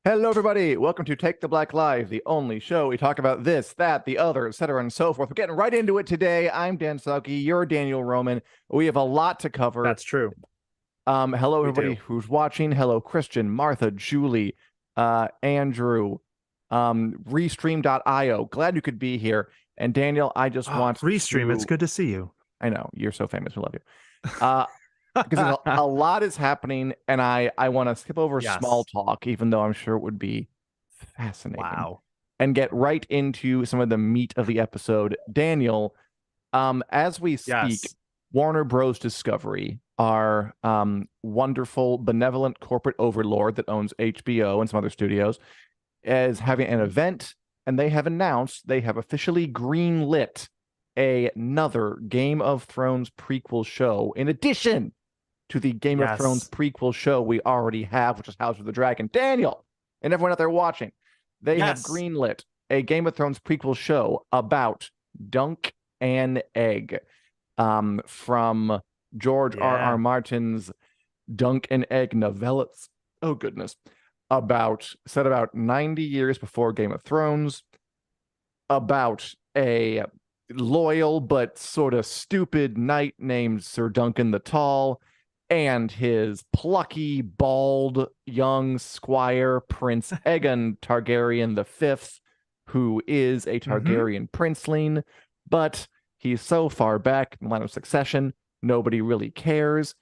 Hello, everybody. Welcome to Take the Black Live, the only show we talk about this, that, the other, etc., and so forth. We're getting right into it today. I'm Dan Selcke. You're Daniel Roman. We have a lot to cover. That's true. Hello, We everybody do. who's watching. Hello, Christian, Martha, Julie, Andrew, Restream.io. Glad you could be here. And Daniel, I just want Restream, it's to. good to see you. I know you're so famous. We love you. Because a lot is happening, and I want to skip over small Yes. talk, even though I'm sure it would be fascinating, Wow. and get right into some of the meat of the episode. Daniel, as we speak, Yes. Warner Bros. Discovery, our wonderful, benevolent corporate overlord that owns HBO and some other studios, is having an event, and they have announced they have officially greenlit another Game of Thrones prequel show in addition to the Game of Thrones Yes. prequel show we already have, which is House of the Dragon. Daniel and everyone out there watching, they have Yes. greenlit a Game of Thrones prequel show about Dunk and Egg, from George R.R. Yeah. Martin's Dunk and Egg novellas. Oh, goodness. Set about 90 years before Game of Thrones, about a loyal but sort of stupid knight named Sir Duncan the Tall and his plucky, bald, young squire, Prince Aegon Targaryen V, who is a Targaryen princeling, but he's so far back in the line of succession, nobody really cares.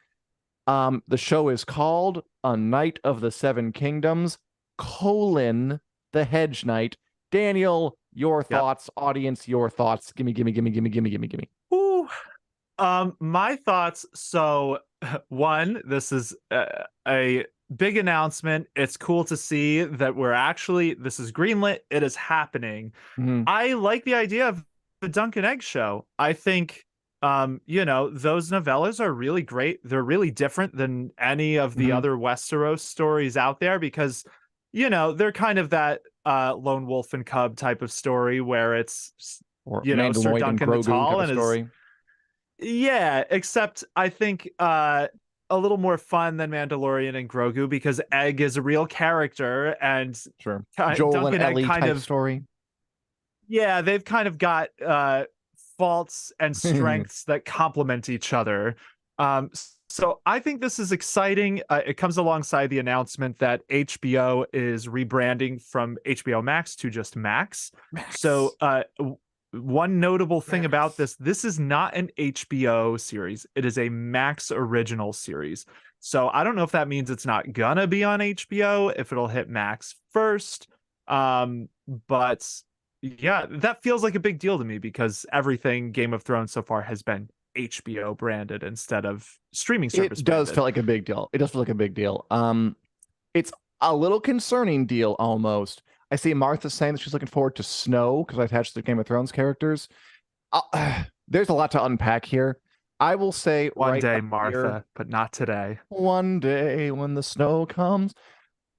The show is called A Knight of the Seven Kingdoms, the Hedge Knight. Daniel, your thoughts, audience, your thoughts. Gimme. Ooh. My thoughts. So, one, this is a big announcement. It's cool to see that this is greenlit. It is happening. I like the idea of the Dunk and Egg show. I think those novellas are really great. They're really different than any of the other Westeros stories out there because, they're kind of that lone wolf and cub type of story where it's, Or Sir Mandalorian and Duncan the Grogu type Tall of and his, story. yeah, except I think a little more fun than Mandalorian and Grogu because Egg is a real character and Sure. Joel and Duncan Egg Ellie kind type of, story. yeah, they've kind of got faults and strengths that complement each other. So I think this is exciting. It comes alongside the announcement that HBO is rebranding from HBO Max to just Max. So one notable thing about this is not an HBO series. It is a Max original series. So I don't know if that means it's not gonna be on HBO, if it'll hit Max first. But yeah, that feels like a big deal to me because everything Game of Thrones so far has been HBO branded instead of streaming service It does branded. feel like a big deal. It does feel like a big deal. It's a little concerning deal almost. I see Martha saying that she's looking forward to Snow because I attached to the Game of Thrones characters. There's a lot to unpack here. I will say One day, up Martha, here, but not today. one day when the snow comes.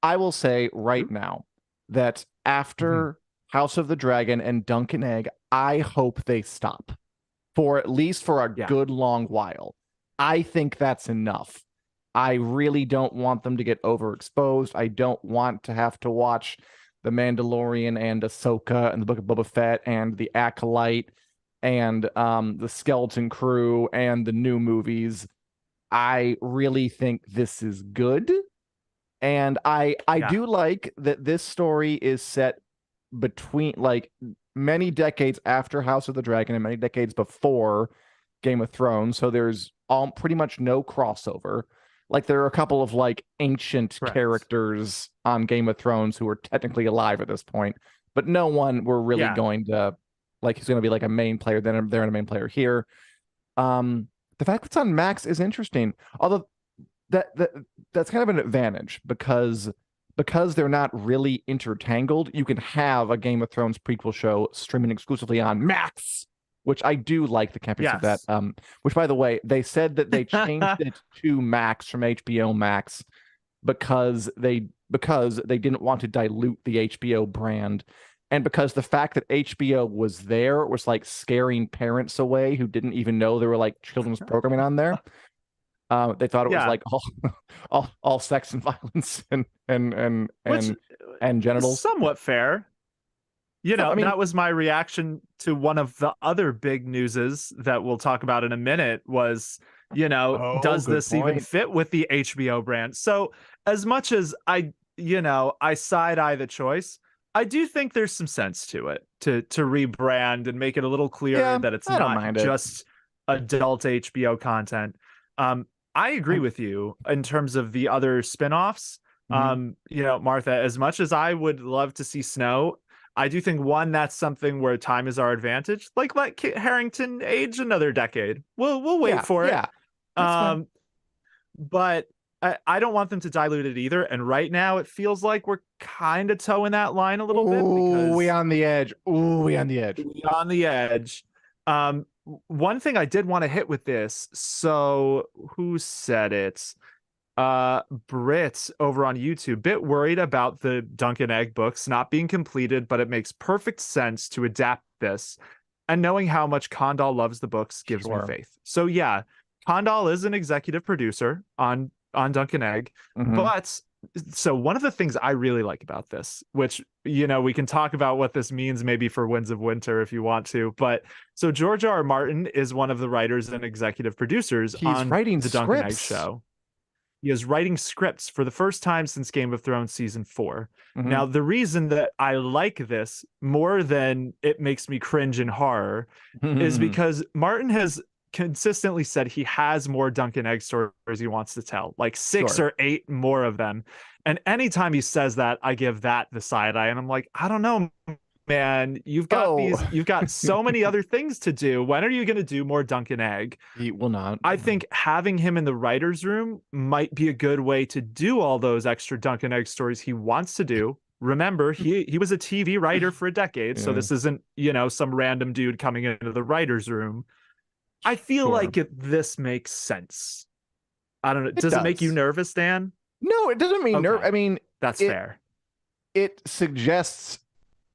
I will say right now that after House of the Dragon and Dunk and Egg, I hope they stop for at least for a good long while. I think that's enough. I really don't want them to get overexposed. I don't want to have to watch The Mandalorian and Ahsoka and the Book of Boba Fett and The Acolyte and the Skeleton Crew and the new movies. I really think this is good. And I do like that this story is set between like many decades after House of the Dragon and many decades before Game of Thrones. So there's pretty much no crossover. Like there are a couple of like ancient characters on Game of Thrones who are technically alive at this point, but no one we're really going to like he's going to be like a main player. Then they're a main player here. The fact that it's on Max is interesting. Although that's kind of an advantage because they're not really intertangled. You can have a Game of Thrones prequel show streaming exclusively on Max, which I do like the campus of that. Which, by the way, they said that they changed it to Max from HBO Max because they didn't want to dilute the HBO brand. And because the fact that HBO was there was like scaring parents away who didn't even know there were like children's programming on there. They thought it was like all sex and violence and and genitals. Somewhat fair. You know, I mean, that was my reaction to one of the other big newses that we'll talk about in a minute was, does good this even point. fit with the HBO brand? So as much as I side eye the choice, I do think there's some sense to it to rebrand and make it a little clearer Yeah, that it's I don't not mind it. just adult HBO content. I agree with you in terms of the other spinoffs. Martha, as much as I would love to see Snow, I do think that's something where time is our advantage. Like let Kit Harington age another decade. We'll wait for it. Yeah, that's fine. But I don't want them to dilute it either. And right now it feels like we're kind of towing that line a little bit because we on the edge. Ooh, we on the edge. We on the edge. One thing I did want to hit with this. So who said it? Brit over on YouTube, bit worried about the Dunk and Egg books not being completed, but it makes perfect sense to adapt this. And knowing how much Condal loves the books gives me faith. So yeah, Condal is an executive producer on Dunk and Egg. But so one of the things I really like about this, which, we can talk about what this means maybe for Winds of Winter if you want to, but so George R. R. Martin is one of the writers and executive producers on writing the Dunk and Egg show. He is writing scripts for the first time since Game of Thrones season 4. Now, the reason that I like this more than it makes me cringe in horror is because Martin has consistently said he has more Dunk and Egg stories he wants to tell, like 6 or 8 more of them. And anytime he says that, I give that the side eye, and I'm like, I don't know, man, you've got so many other things to do. When are you going to do more Dunk and Egg? He will not. I think having him in the writer's room might be a good way to do all those extra Dunk and Egg stories he wants to do. Remember, he was a TV writer for a decade, so this isn't, some random dude coming into the writer's room. I feel like this makes sense. I don't know. Does it make you nervous, Dan? No, it doesn't mean nervous. I mean, that's fair. It suggests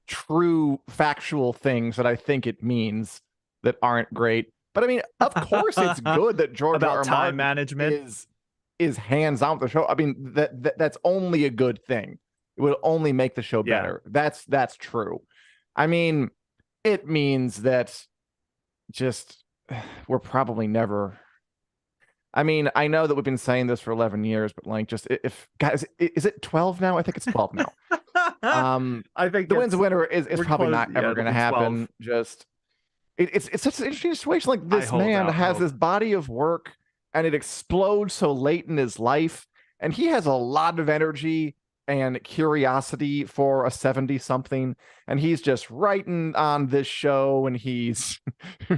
true factual things that I think it means that aren't great. But I mean, of course it's good that George R. R. Time management is hands on with the show. I mean, that's only a good thing. It will only make the show better. That's true. I mean, it means that just we're probably never. I mean, I know that we've been saying this for 11 years, but like, just if guys, is it 12 now? I think it's 12 now. I think the Winds of Winter is probably not ever going to happen. 12. Just it's such an interesting situation. Like, this man has this body of work, and it explodes so late in his life, and he has a lot of energy and curiosity for a 70-something, and he's just writing on this show, and he's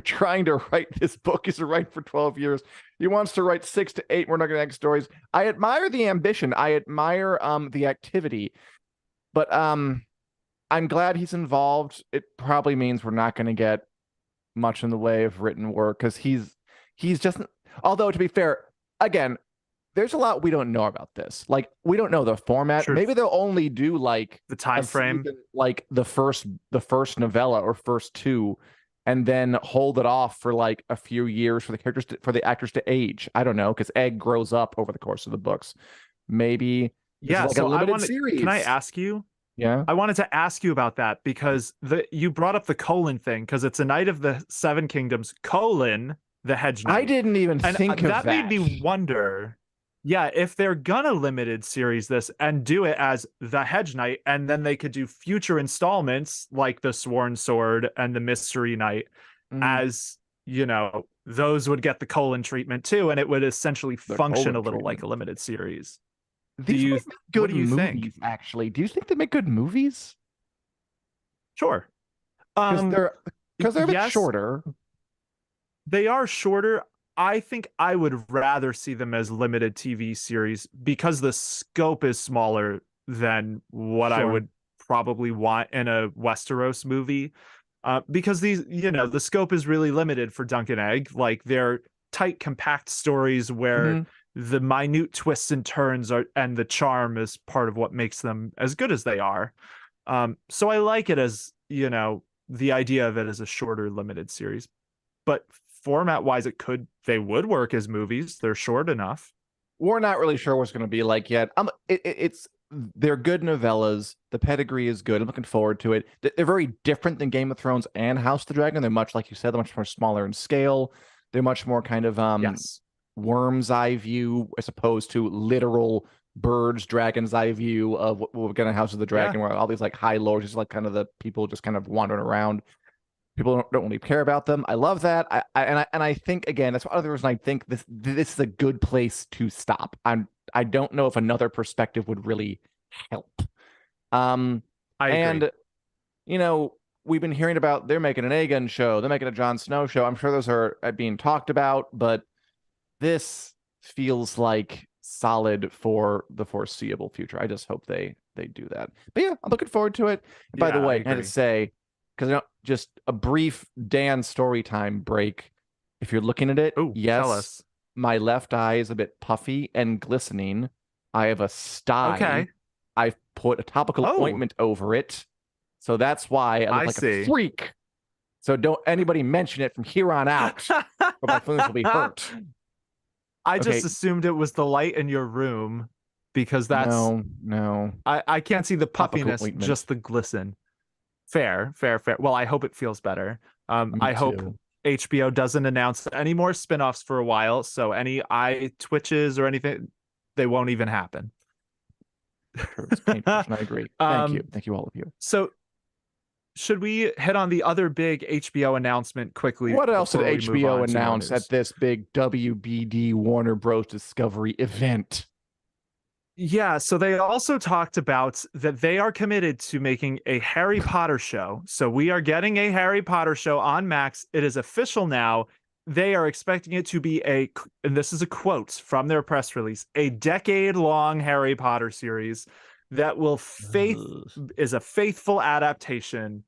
trying to write this book. He's been writing for 12 years. He wants to write 6 to 8 more Dunk and Egg stories. I admire the ambition. I admire the activity, but I'm glad he's involved. It probably means we're not going to get much in the way of written work, because he's just, although to be fair, again, there's a lot we don't know about this. Like, we don't know the format. Truth. Maybe they'll only do like the time frame, season, like the first novella or first 2, and then hold it off for like a few years for the actors to age. I don't know, because Egg grows up over the course of the books. Maybe like so a limited series. Can I ask you? Yeah, I wanted to ask you about that because you brought up the colon thing, because it's a Knight of the Seven Kingdoms : the Hedge Knight. I didn't even think of that. That made me wonder. Yeah, if they're gonna limited series this and do it as the Hedge Knight, and then they could do future installments like the Sworn Sword and the Mystery Knight, as those would get the colon treatment too, and it would essentially function a little like a limited series. These good do you movies, think? actually. Do you think they make good movies? Sure. Because they're a bit shorter. They are shorter. I think I would rather see them as limited TV series because the scope is smaller than what I would probably want in a Westeros movie. Because these, the scope is really limited for Dunk and Egg. Like, they're tight, compact stories where the minute twists and turns and the charm is part of what makes them as good as they are. So I like it as, the idea of it as a shorter limited series. But format wise, they would work as movies. They're short enough. We're not really sure what's going to be like yet. It's they're good novellas. The pedigree is good. I'm looking forward to it. They're very different than Game of Thrones and House of the Dragon. They're much, like you said, they're much more smaller in scale. They're much more kind of Yes. worm's eye view as opposed to literal bird's dragon's eye view of what we're gonna House of the Dragon, where all these like high lords, just like kind of the people just kind of wandering around. People don't really care about them. I love that. I think again, that's one other reason I think this is a good place to stop. I don't know if another perspective would really help. I agree. And you know, we've been hearing about they're making an Aegon show, they're making a Jon Snow show. I'm sure those are being talked about, but this feels like solid for the foreseeable future. I just hope they do that. But yeah, I'm looking forward to it. By the way, I had to say, because just a brief Dan story time break. If you're looking at it, tell us. My left eye is a bit puffy and glistening. I have a sty. Okay. I've put a topical ointment over it. So that's why I look like a freak. So don't anybody mention it from here on out, or my feelings will be hurt. I just assumed it was the light in your room because that's no. I can't see the puffiness, just the glisten. Fair. Well, I hope it feels better. I hope HBO doesn't announce any more spinoffs for a while, so any eye twitches or anything, they won't even happen. I agree. Thank you all of you. So should we hit on the other big HBO announcement quickly? What else did HBO announce at this big WBD Warner Bros. Discovery event? Yeah, so they also talked about that they are committed to making a Harry Potter show. So we are getting a Harry Potter show on Max. It is official now. They are expecting it to be and this is a quote from their press release, a decade-long Harry Potter series that will is a faithful adaptation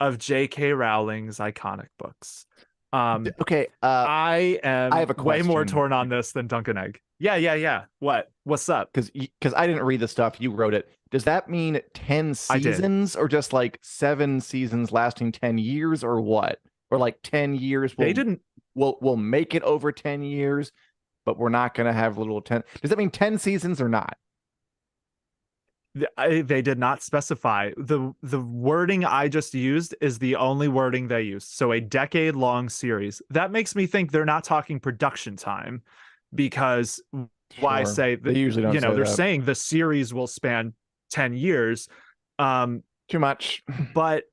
of J.K. Rowling's iconic books. Okay, I have a way more torn on this than Duncan Egg. Yeah. What's up? Because I didn't read the stuff, you wrote it. Does that mean 10 seasons or just like 7 seasons lasting 10 years or what? Or like 10 years? We'll make it over 10 years, but we're not going to have little 10. Does that mean 10 seasons or not? They did not specify. The wording I just used is the only wording they used. So a decade-long series. That makes me think they're not talking production time, because why say that? They usually don't. They're saying the series will span 10 years. Too much. But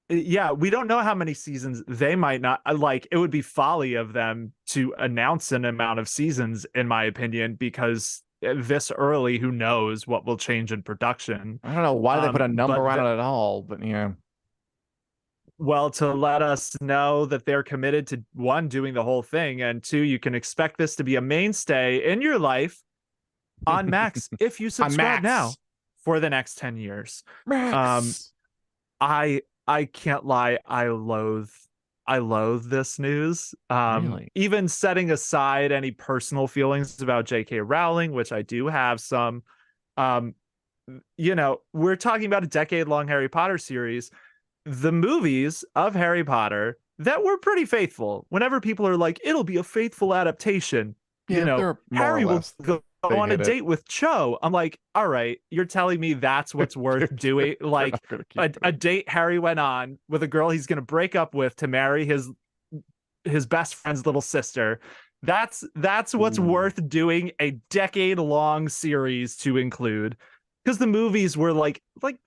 yeah, we don't know how many seasons. They might not like. It would be folly of them to announce an amount of seasons, in my opinion, because this early, who knows what will change in production. I don't know why they put a number on it at all, but yeah. Well, to let us know that they're committed to, one, doing the whole thing, and two, you can expect this to be a mainstay in your life on Max if you subscribe now for the next 10 years. Max. I can't lie, I loathe this news. Really? Even setting aside any personal feelings about J.K. Rowling, which I do have some, we're talking about a decade-long Harry Potter series. The movies of Harry Potter that were pretty faithful. Whenever people are like, it'll be a faithful adaptation, Harry will go on a date with Cho. I'm like, all right, you're telling me that's what's worth doing? Like a date Harry went on with a girl he's going to break up with to marry his best friend's little sister. That's what's worth doing a decade-long series to include, because the movies were like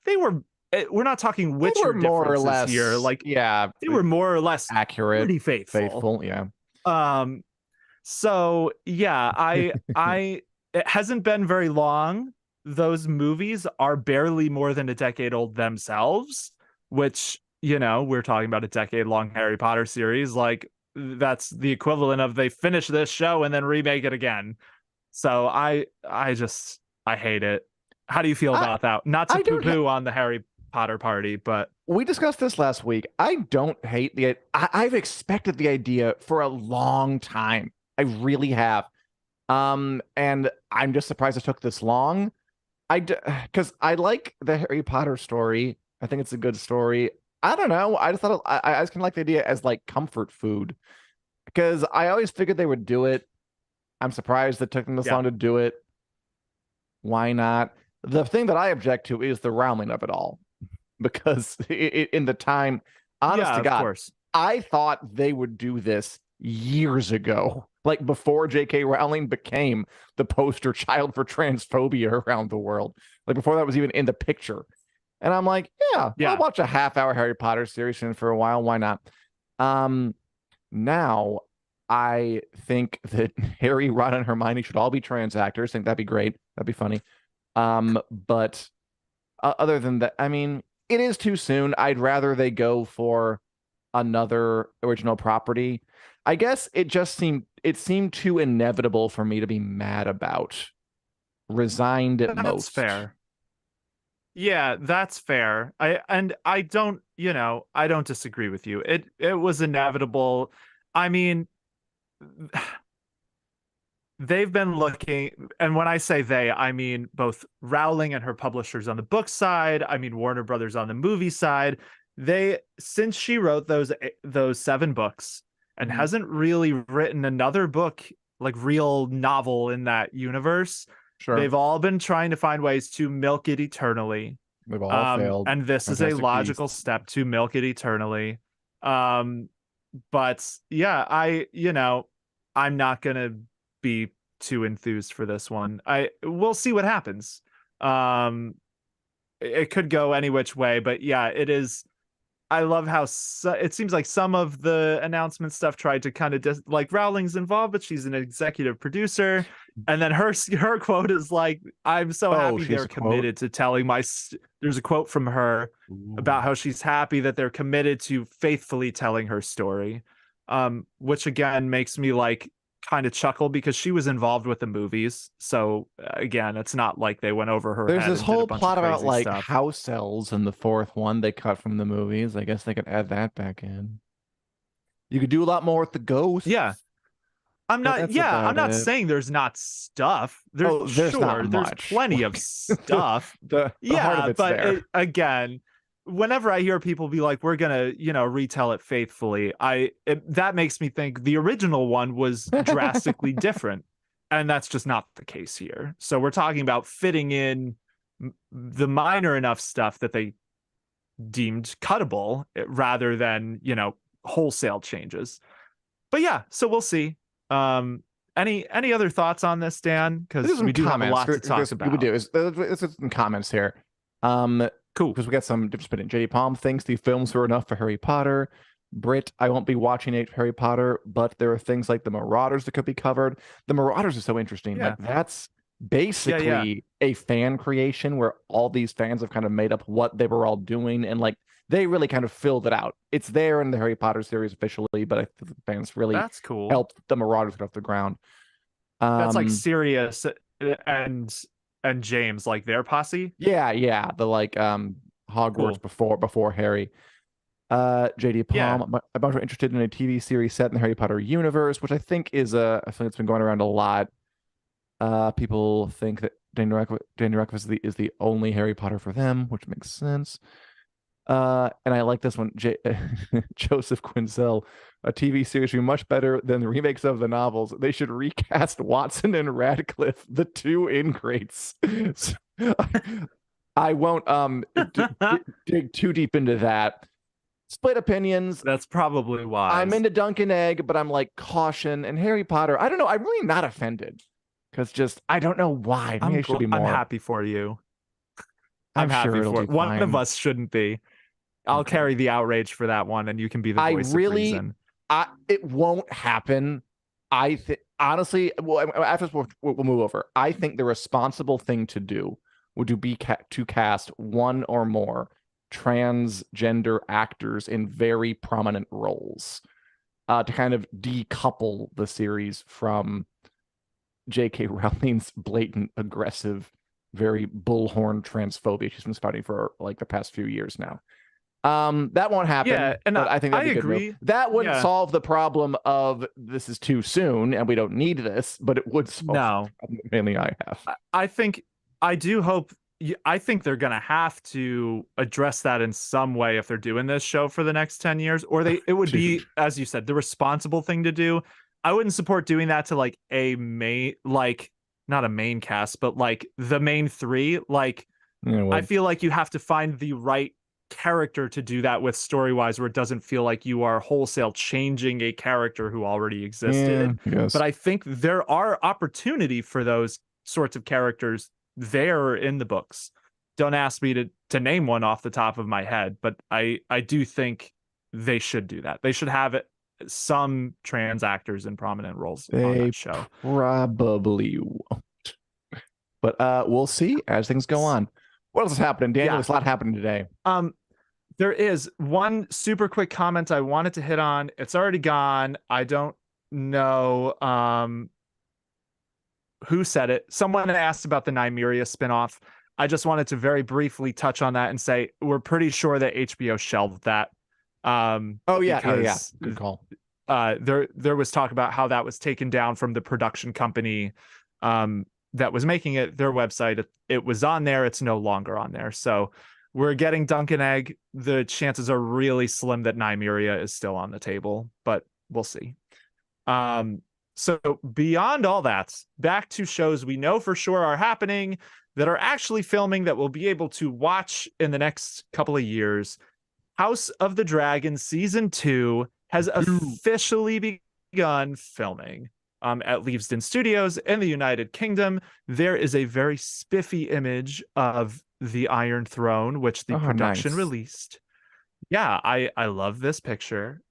they were. We're not talking Witcher more or less here. Like, yeah, they were more or less accurate, pretty faithful. Yeah. So yeah, it hasn't been very long. Those movies are barely more than a decade old themselves, which, we're talking about a decade-long Harry Potter series. Like, that's the equivalent of they finish this show and then remake it again. So I hate it. How do you feel about that? Not to poo-poo on the Harry Potter party, but we discussed this last week. I don't hate I've expected the idea for a long time. I really have. And I'm just surprised it took this long. Because I like the Harry Potter story. I think it's a good story. I don't know. I just thought I just kind of like the idea as like comfort food, because I always figured they would do it. I'm surprised it took them this long to do it. Why not? The thing that I object to is the Rowling of it all, because in the time, honest Yeah, to of God, course. I thought they would do this years ago, like before J.K. Rowling became the poster child for transphobia around the world, like before that was even in the picture. And I'm like, yeah, I'll Yeah. watch a half-hour Harry Potter series for a while. Why not? Now I think that Harry, Ron, and Hermione should all be trans actors. I think that'd be great. That'd be funny. But other than that, I mean, it is too soon. I'd rather they go for another original property. I guess it seemed too inevitable for me to be mad about. Resigned at That's most. fair. Yeah, that's fair. I don't, I don't disagree with you. It was inevitable. I mean, they've been looking, and when I say they, I mean both Rowling and her publishers on the book side, I mean Warner Brothers on the movie side. They, since she wrote those 7 books and Mhm. hasn't really written another book, like real novel in that universe, Sure. they've all been trying to find ways to milk it eternally. We've all failed. And this is a Fantastic logical Beasts. step to milk it eternally. But yeah, I'm not gonna be too enthused for this one. We'll see what happens. Um, it could go any which way, but yeah, it is. I love how it seems like some of the announcement stuff tried to kind of like Rowling's involved, but she's an executive producer, and then her quote is like, "I'm so Oh, happy she has they're a quote? committed to telling my." There's a quote from her about how she's happy that they're committed to faithfully telling her story, which again makes me like kind of chuckle because she was involved with the movies. So again, it's not like they went over her There's head this and did a whole bunch of plot about crazy like stuff. house elves in the 4th one they cut from the movies. I guess they could add that back in. You could do a lot more with the ghosts, Yeah, but that's I'm about not it. saying there's not stuff. There's Oh, there's not sure, there's much. plenty of Like stuff. the heart of Yeah, it's but there. again, whenever I hear people be like, "We're gonna, retell it faithfully," that makes me think the original one was drastically different, and that's just not the case here. So we're talking about fitting in the minor enough stuff that they deemed cuttable, rather than wholesale changes. But yeah, so we'll see. Um, any other thoughts on this, Dan? Let's do Because some we do have a comments. lot to talk We about. do. Let's do some comments here. Um, Cool. because we got some different spinning. JD Palm thinks the films were enough for Harry Potter. Brit, I won't be watching Harry Potter, but there are things like the Marauders that could be covered. The Marauders is so interesting. Yeah. Like that's Yeah. basically a fan creation where all these fans have kind of made up what they were all doing, and like they really kind of filled it out. It's there in the Harry Potter series officially, but I think the fans really That's cool. helped the Marauders get off the ground. That's like Um, Sirius and James, like their posse. yeah, the like Cool. Hogwarts before Harry. JD Yeah. Palm, I'm much more interested in a TV series set in the Harry Potter universe, which I think is a thing that's been going around a lot. People think that Daniel Radcliffe is the only Harry Potter for them, which makes sense. And I like this one, Joseph Quinzel. A TV series should be much better than the remakes of the novels. They should recast Watson and Radcliffe, the two ingrates. So, I won't dig too deep into that. Split opinions. That's probably wise. I'm into Dunk and Egg, but I'm like caution. And Harry Potter, I don't know. I'm really not offended because just I don't know why. Maybe I should be I'm more. happy for you. I'm happy sure it'll for do it. One of fine. us shouldn't be. I'll Okay. carry the outrage for that one, and you can be the I voice really, of reason. it won't happen. I think honestly, well, after this, we'll move over. I think the responsible thing to do would be to cast one or more transgender actors in very prominent roles, to kind of decouple the series from J.K. Rowling's blatant, aggressive, very bullhorn transphobia she's been spouting for like the past few years now. That won't happen. Yeah, and but I think that'd I be a good agree. move. That wouldn't Yeah. solve the problem of this is too soon and we don't need this, but it would solve No, the problem that mainly I have. I think I do hope. I think they're gonna have to address that in some way if they're doing this show for the next 10 years, or it would be, Dude. as you said, the responsible thing to do. I wouldn't support doing that to like a like not a main cast, but like the main three, like I feel like you have to find the right character to do that with story-wise, where it doesn't feel like you are wholesale changing a character who already existed. Yes. But I think there are opportunity for those sorts of characters there in the books. Don't ask me to name one off the top of my head, but I do think they should do that. They should have some trans actors in prominent roles on that show. Probably won't. But we'll see as things go on. What else is happening, Daniel? There's a lot happening today. There is one super quick comment I wanted to hit on. It's already gone. I don't know who said it. Someone asked about the Nymeria spinoff. I just wanted to very briefly touch on that and say we're pretty sure that HBO shelved that. Yeah. Good call. There was talk about how that was taken down from the production company that was making it, their website. It was on there. It's no longer on there. So we're getting Dunk and Egg. The chances are really slim that Nymeria is still on the table, but we'll see. So beyond all that, back to shows we know for sure are happening, that are actually filming, that we'll be able to watch in the next couple of years. House of the Dragon Season 2 has officially begun filming at Leavesden Studios in the United Kingdom. There is a very spiffy image of the Iron Throne, which the production released. Yeah, I love this picture.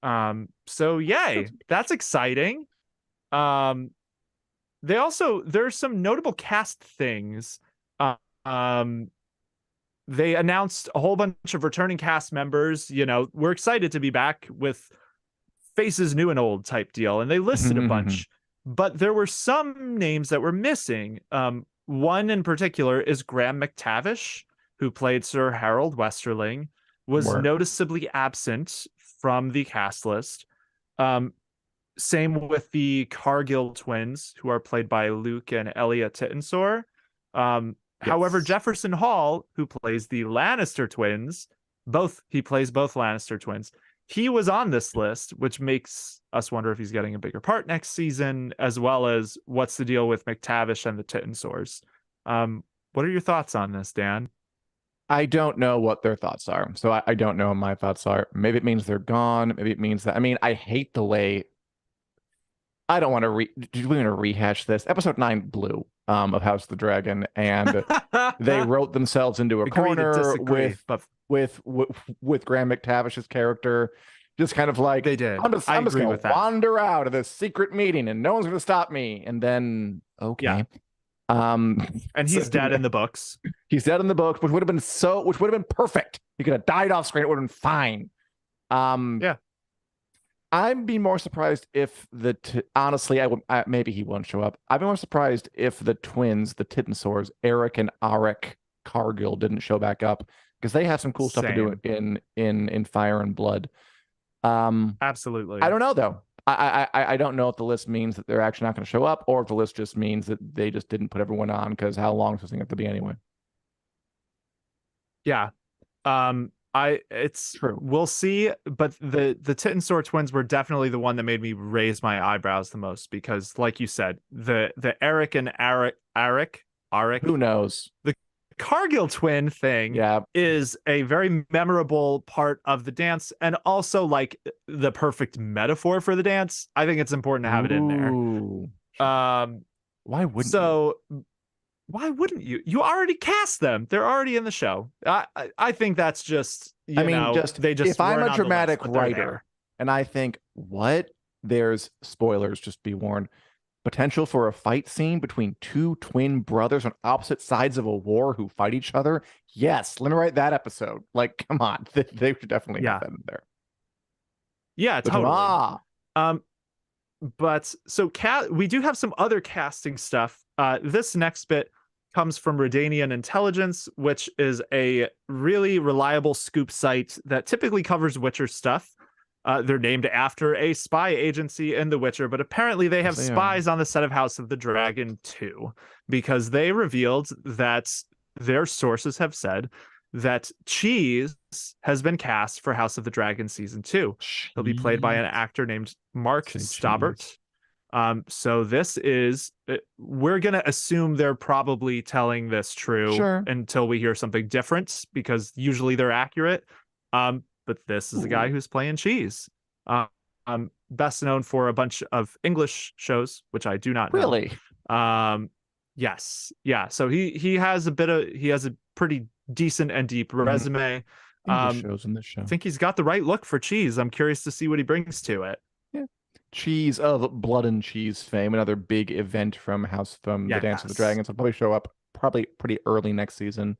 So yay, that's exciting. There's some notable cast things. They announced a whole bunch of returning cast members. You know, we're excited to be back with faces new and old type deal. And they listed a bunch, but there were some names that were missing. One in particular is Graham McTavish, who played Sir Harold Westerling, was noticeably absent from the cast list. Same with the Cargill twins, who are played by Luke and Elia Tittensor. However, Jefferson Hall, who plays the Lannister twins, he plays both Lannister twins. He was on this list, which makes us wonder if he's getting a bigger part next season, as well as what's the deal with McTavish and the Tittensors. What are your thoughts on this, Dan? I don't know what their thoughts are. So I don't know what my thoughts are. Maybe it means they're gone. Maybe it means that, I mean, I hate the way, I don't want to do we want to rehash this. Episode 9 blew of House of the Dragon, and they wrote themselves into a corner with Graham McTavish's character, just kind of like, they did. I'm just going to wander out of this secret meeting and no one's going to stop me. And then, okay. And he's dead in the books. He's dead in the books, which would have been perfect. He could have died off screen. It would have been fine. I'd be more surprised if honestly, maybe he won't show up. I'd be more surprised if the twins, the Tittensors, Eric and Arik Cargill, didn't show back up, because they have some cool stuff to do in Fire and Blood. Absolutely. I don't know though. I don't know if the list means that they're actually not going to show up, or if the list just means that they just didn't put everyone on, because how long does this thing have to be anyway? Yeah. It's true. We'll see, but the Tittensor twins were definitely the one that made me raise my eyebrows the most, because, like you said, the Eric and Arik, who knows? The Cargill twin thing is a very memorable part of the dance, and also like the perfect metaphor for the dance. I think it's important to have it in there. Why wouldn't why wouldn't you? You already cast them. They're already in the show. I think that's just, if I'm a dramatic writer and I think, there's spoilers, just be warned, potential for a fight scene between two twin brothers on opposite sides of a war who fight each other. Yes, let me write that episode. Like, come on. They should definitely have that in there. Yeah, totally. But so we do have some other casting stuff. This next bit comes from Redanian Intelligence, which is a really reliable scoop site that typically covers Witcher stuff. They're named after a spy agency in The Witcher, but apparently they have spies on the set of House of the Dragon 2, because they revealed that their sources have said that Cheese has been cast for House of the Dragon Season 2. He'll be played by an actor named Mark Staubert. So this is, we're going to assume they're probably telling this true Sure. until we hear something different, because usually they're accurate. But this is the guy who's playing Cheese. Best known for a bunch of English shows, which I do not know. Really? Yes. Yeah. So he has a pretty decent and deep resume. English shows in this show. I think he's got the right look for Cheese. I'm curious to see what he brings to it. Yeah. Cheese of Blood and Cheese fame, another big event from the Dance of the Dragons. Will probably show up probably pretty early next season.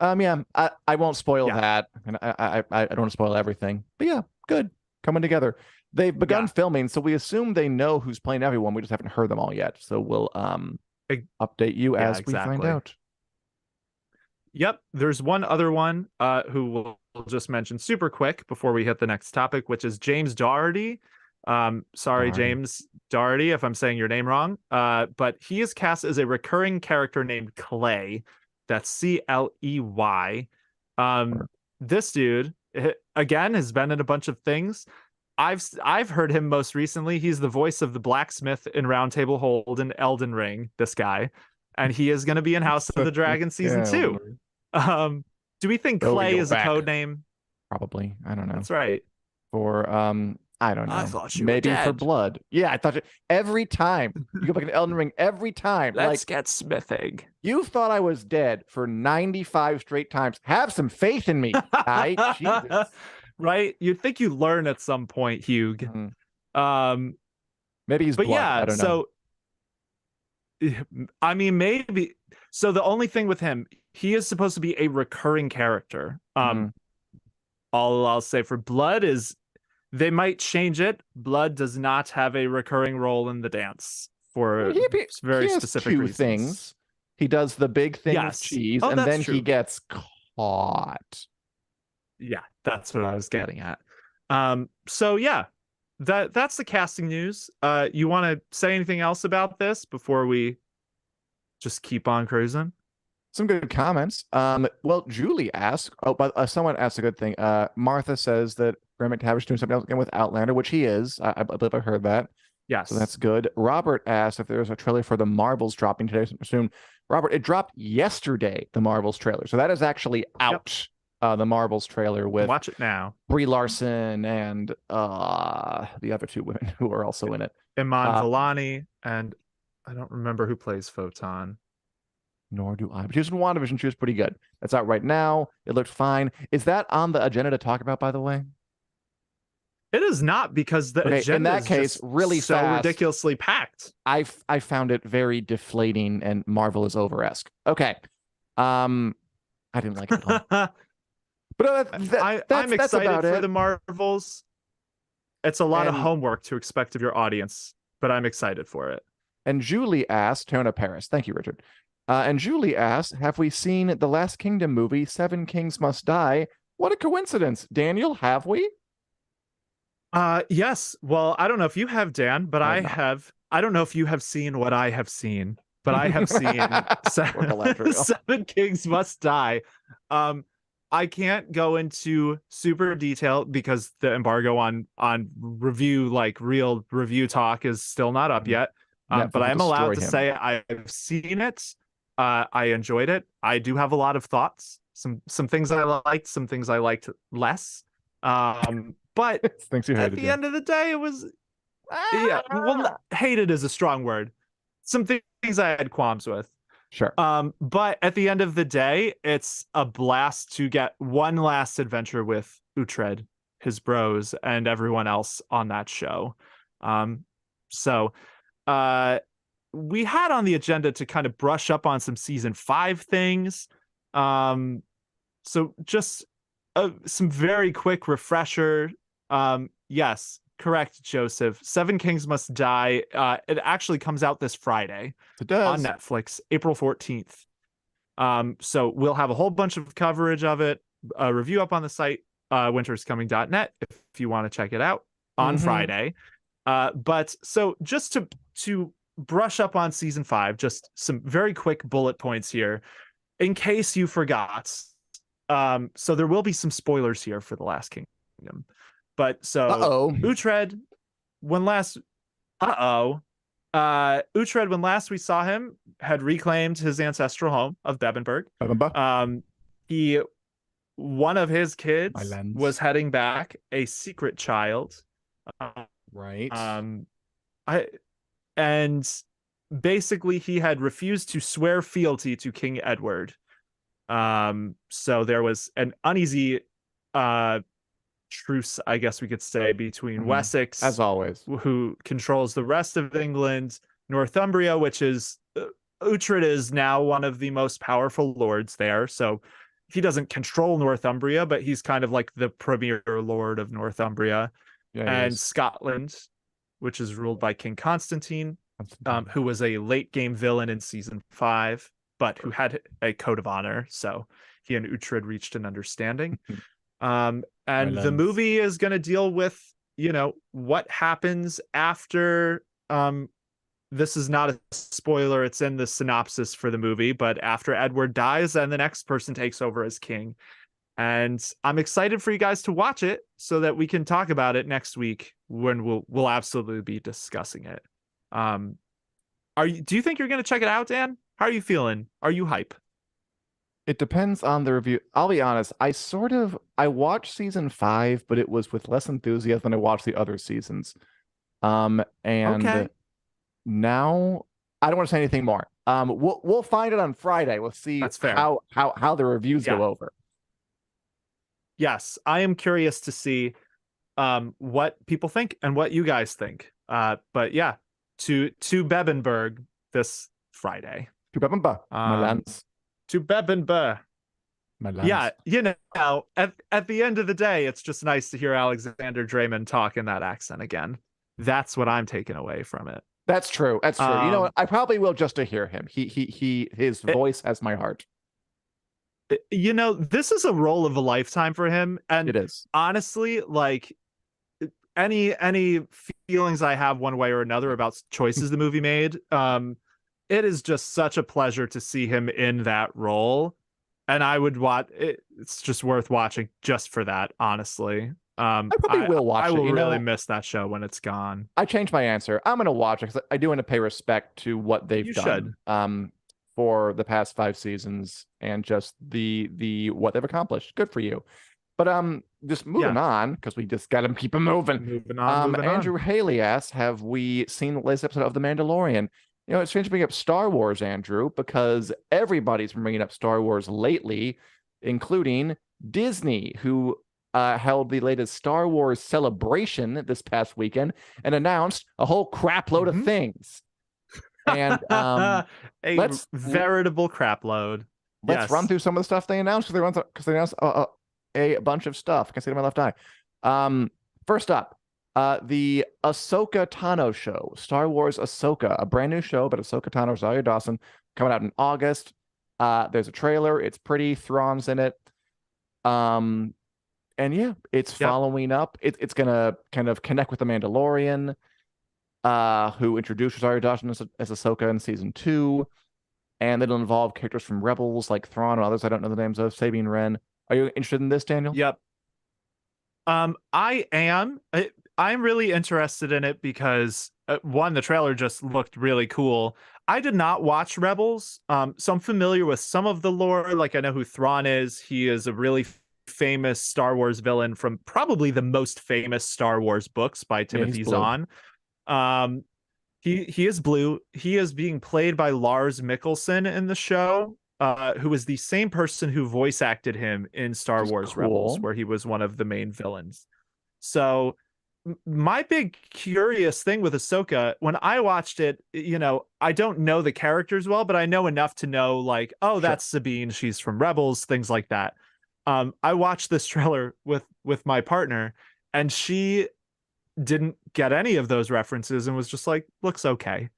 Yeah, I won't spoil that, and I don't want to spoil everything. But yeah, good coming together. They've begun filming, so we assume they know who's playing everyone. We just haven't heard them all yet, so we'll update you as we find out. Yep, there's one other one who we'll just mention super quick before we hit the next topic, which is James Doherty. Sorry, James Doherty, if I'm saying your name wrong. But he is cast as a recurring character named Clay. That's Cley. This dude, again, has been in a bunch of things. I've heard him most recently. He's the voice of the blacksmith in Round Table Hold and Elden Ring. This guy, and he is going to be in House of the Dragon season 2. Do we think Clay is a code name? Probably. I don't know. That's right. For I don't know. I thought you maybe were dead. For blood. Yeah, I thought every time you go back to Elden Ring, every time. Let's get smithing. You thought I was dead for 95 straight times. Have some faith in me. Jesus. Right? You'd think you learn at some point, Hugh. Maybe he's blood. Yeah, I don't know. I mean, maybe. So the only thing with him, he is supposed to be a recurring character. All I'll say for Blood is they might change it. Blood does not have a recurring role in the dance for very specific reasons. Things. He does the big thing with Cheese, and then he gets caught. Yeah, that's what I was getting at. So yeah, that's the casting news. You want to say anything else about this before we just keep on cruising? Some good comments. Well, Julie asked. But someone asked a good thing. Martha says that Graham McTavish doing something else again with Outlander, which he is. I believe I heard that. Yes. So that's good. Robert asked if there's a trailer for the Marvels dropping today soon. Robert, it dropped yesterday. The Marvels trailer, so that is actually out. The Marvels trailer with watch it now. Brie Larson and the other two women who are also in it. Iman Vellani, and I don't remember who plays Photon. Nor do I. But she was in WandaVision. She was pretty good. That's out right now. It looked fine. Is that on the agenda to talk about, by the way? It is not, because the agenda in that case really so fast, ridiculously packed. I found it very deflating and Marvel is over-esque. Okay. I didn't like it at all. But I'm excited for the Marvels. It's a lot of homework to expect of your audience, but I'm excited for it. And Julie asked, Tona Paris. Thank you, Richard. And Julie asked, have we seen the Last Kingdom movie, Seven Kings Must Die? What a coincidence. Daniel, have we? Yes. Well, I don't know if you have, Dan, but I have. I don't know if you have seen what I have seen, but I have seen Seven Kings Must Die. I can't go into super detail because the embargo on review, like real review talk, is still not up yet. But I am allowed to say I've seen it. I enjoyed it. I do have a lot of thoughts. Some things I liked, some things I liked less. But at the end of the day, it was well, hated is a strong word. Some things I had qualms with. Sure. But at the end of the day, it's a blast to get one last adventure with Uhtred, his bros, and everyone else on that show. So we had on the agenda to kind of brush up on some season 5 things. So just some very quick refresher. Yes, correct, Joseph. Seven Kings Must Die. It actually comes out this Friday. It does. On Netflix, April 14th. So we'll have a whole bunch of coverage of it, a review up on the site, winterscoming.net, if you want to check it out on Friday. But so just to brush up on season 5, just some very quick bullet points here, in case you forgot. So there will be some spoilers here for The Last Kingdom. But so Uhtred, one last Uhtred, when last we saw him, had reclaimed his ancestral home of Bebbanburg. He one of his My kids lens. was heading back, a secret child. Right. I and basically he had refused to swear fealty to King Edward. So there was an uneasy truce, I guess we could say, between Wessex, as always, who controls the rest of England, Northumbria, which is Uhtred is now one of the most powerful lords there. So he doesn't control Northumbria, but he's kind of like the premier lord of Northumbria. And Scotland, which is ruled by King Constantine, who was a late game villain in season 5, but who had a code of honor. So he and Uhtred reached an understanding. And the movie is going to deal with, what happens after. This is not a spoiler, it's in the synopsis for the movie, but after Edward dies and the next person takes over as king. And I'm excited for you guys to watch it so that we can talk about it next week when we'll absolutely be discussing it. Do you think you're going to check it out, Dan? How are you feeling? Are you hype? It depends on the review. I'll be honest. I watched season 5, but it was with less enthusiasm than I watched the other seasons. And okay. Now I don't want to say anything more. We'll find it on Friday. We'll see how the reviews go over. Yes, I am curious to see what people think and what you guys think. But yeah, to Bebbanburg this Friday. To Bebbanburg, my lands. To Bebbanburg. My lands. Yeah, at the end of the day, it's just nice to hear Alexander Draymond talk in that accent again. That's what I'm taking away from it. That's true. That's true. You know what? I probably will just to hear him. His voice has my heart. This is a role of a lifetime for him, and it is. Honestly, like any feelings I have one way or another about choices the movie made, it is just such a pleasure to see him in that role, and I would watch it. It's just worth watching just for that, honestly. I probably will watch it. I will really miss that show when it's gone. I changed my answer. I'm going to watch it because I do want to pay respect to what they've done for the past 5 seasons and just the what they've accomplished. Good for you. But just moving on, because we just got to keep it moving. Moving on. Andrew Haley asks, have we seen the latest episode of The Mandalorian? It's strange to bring up Star Wars, Andrew, because everybody's been bringing up Star Wars lately, including Disney, who held the latest Star Wars celebration this past weekend and announced a whole crap load of things. And a veritable crap load. Let's run through some of the stuff they announced because they announced a bunch of stuff. I can see it in my left eye. First up, the Ahsoka Tano show, Star Wars Ahsoka, a brand new show about Ahsoka Tano, Rosario Dawson, coming out in August. There's a trailer. It's pretty. Thrawn's in it. And yeah, it's following up. It's gonna kind of connect with the Mandalorian, who introduced Rosario Dawson as Ahsoka in season 2, and it'll involve characters from Rebels like Thrawn and others I don't know the names of. Sabine Wren. Are you interested in this, Daniel? Yep. I am. I'm really interested in it because one, the trailer just looked really cool. I did not watch Rebels, so I'm familiar with some of the lore. Like I know who Thrawn is. He is a really famous Star Wars villain from probably the most famous Star Wars books by Timothy Zahn. He is blue. He is being played by Lars Mikkelsen in the show, who is the same person who voice acted him in Star Wars Rebels, where he was one of the main villains. So my big curious thing with Ahsoka, when I watched it, I don't know the characters well, but I know enough to know like, that's Sabine, she's from Rebels, things like that. I watched this trailer with my partner, and she didn't get any of those references and was just like, looks okay.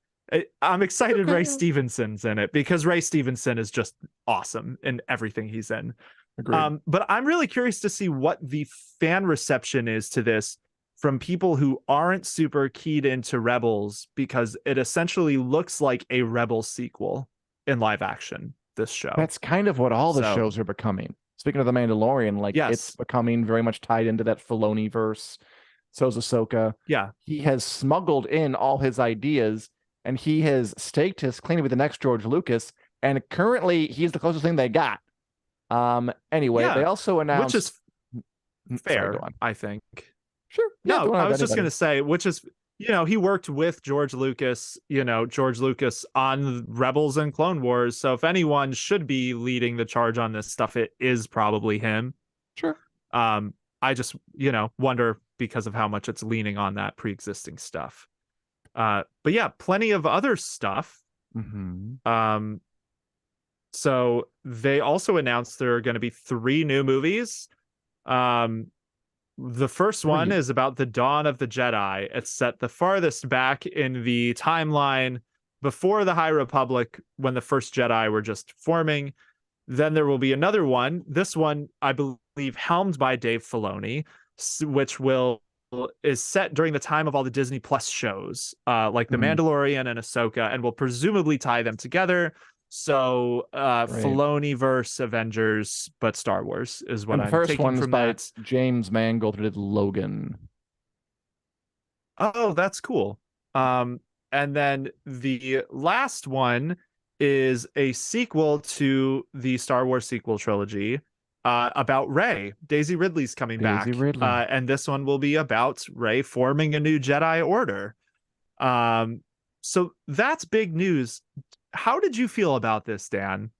I'm excited Ray Stevenson's in it because Ray Stevenson is just awesome in everything he's in. Agreed. But I'm really curious to see what the fan reception is to this from people who aren't super keyed into Rebels, because it essentially looks like a Rebel sequel in live action, this show. That's kind of what all the shows are becoming. Speaking of the Mandalorian, it's becoming very much tied into that Filoni verse. So is Ahsoka. Yeah. He has smuggled in all his ideas and he has staked his claim to be the next George Lucas, and currently he's the closest thing they got. Anyway, they Yeah, also which announced. is Sorry, go fair, on. I think. Sure. Yeah, No, don't I have was just anybody. gonna say, which is, he worked with George Lucas, George Lucas on Rebels and Clone Wars. So if anyone should be leading the charge on this stuff, it is probably him. Sure. I just, wonder because of how much it's leaning on that pre-existing stuff. But yeah, plenty of other stuff. Mm-hmm. So they also announced there are going to be 3 new movies. The first one 3. is about the dawn of the Jedi. It's set the farthest back in the timeline before the High Republic, when the first Jedi were just forming. Then there will be another one. This one, I believe, helmed by Dave Filoni, which is set during the time of all the Disney Plus shows, like The Mandalorian and Ahsoka, and will presumably tie them together. So, Filoni verse Avengers, but Star Wars is what And the I'm first taking one's from by that. James Mangold, who did Logan. Oh, that's cool. And then the last one is a sequel to the Star Wars sequel trilogy, about Rey. Daisy Ridley's coming Daisy back. Ridley. And this one will be about Rey forming a new Jedi Order. So that's big news. How did you feel about this, Dan?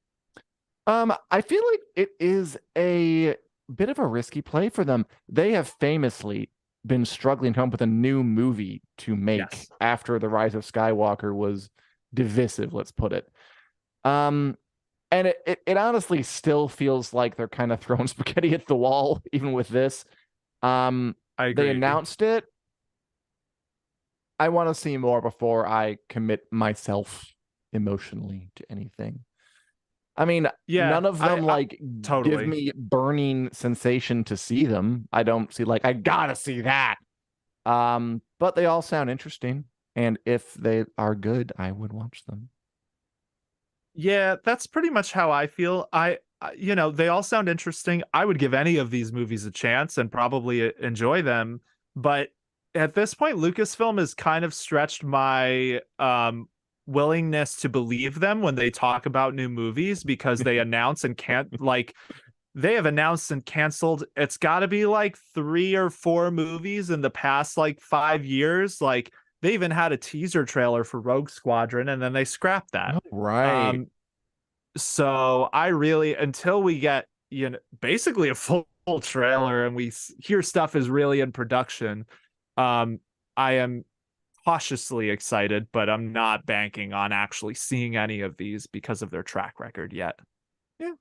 I feel like it is a bit of a risky play for them. They have famously been struggling to come up with a new movie to make Yes. after The Rise of Skywalker was divisive, let's put it. And it honestly still feels like they're kind of throwing spaghetti at the wall, even with this. I They agree. announced it. I want to see more before I commit myself emotionally to anything. I mean, Yeah, none of them totally give me burning sensation to see them. I don't see I gotta see that. But they all sound interesting, and if they are good, I would watch them. Yeah, that's pretty much how I feel. They all sound interesting. I would give any of these movies a chance and probably enjoy them. But at this point, Lucasfilm has kind of stretched my willingness to believe them when they talk about new movies, because they announce and can't they have announced and canceled. It's got to be 3 or 4 movies in the past 5 years. They even had a teaser trailer for Rogue Squadron, and then they scrapped that. Oh, right. So I really, until we get, basically a full trailer and we hear stuff is really in production, I am cautiously excited, but I'm not banking on actually seeing any of these because of their track record yet. Yeah.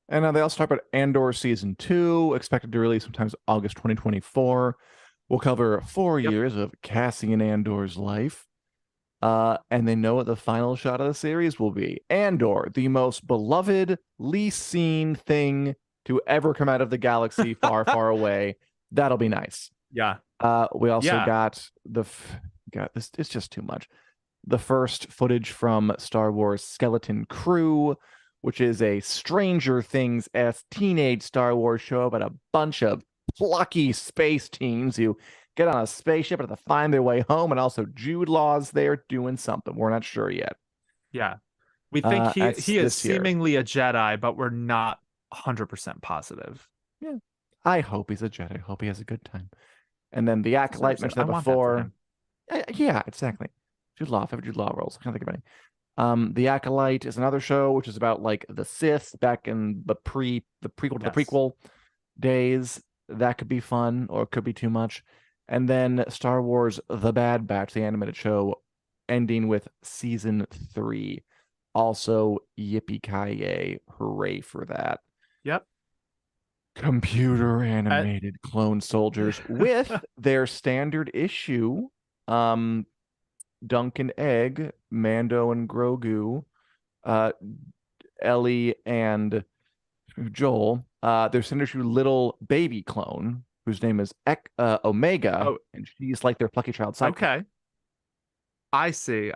And they also talk about Andor Season 2, expected to release sometimes August 2024. We'll cover 4 years of Cassian Andor's life. And they know what the final shot of the series will be. Andor, the most beloved, least seen thing to ever come out of the galaxy far, far away. That'll be nice. Yeah. We also got this. It's just too much. The first footage from Star Wars Skeleton Crew, which is a Stranger Things-esque teenage Star Wars show about a bunch of plucky space teens who get on a spaceship and have to find their way home, and also Jude Law's there doing something. We're not sure yet. Yeah. We think he is year. seemingly a Jedi, but we're not 100% positive. Yeah. I hope he's a Jedi. I hope he has a good time. And then the Acolyte, mentioned that before. Yeah, exactly. Jude Law, favorite Jude Law roles. I can't think of any. The Acolyte is another show which is about the Sith back in the prequel to the prequel days. That could be fun, or it could be too much. And then Star Wars The Bad Batch, the animated show, ending with season 3. Also, yippee-ki-yay, hooray for that. Yep. Computer animated clone soldiers with their standard issue, Dunk and Egg, Mando and Grogu, Ellie and Joel, their standard issue little baby clone, whose name is Omega, and she's like their plucky child sidekick. Okay. I see.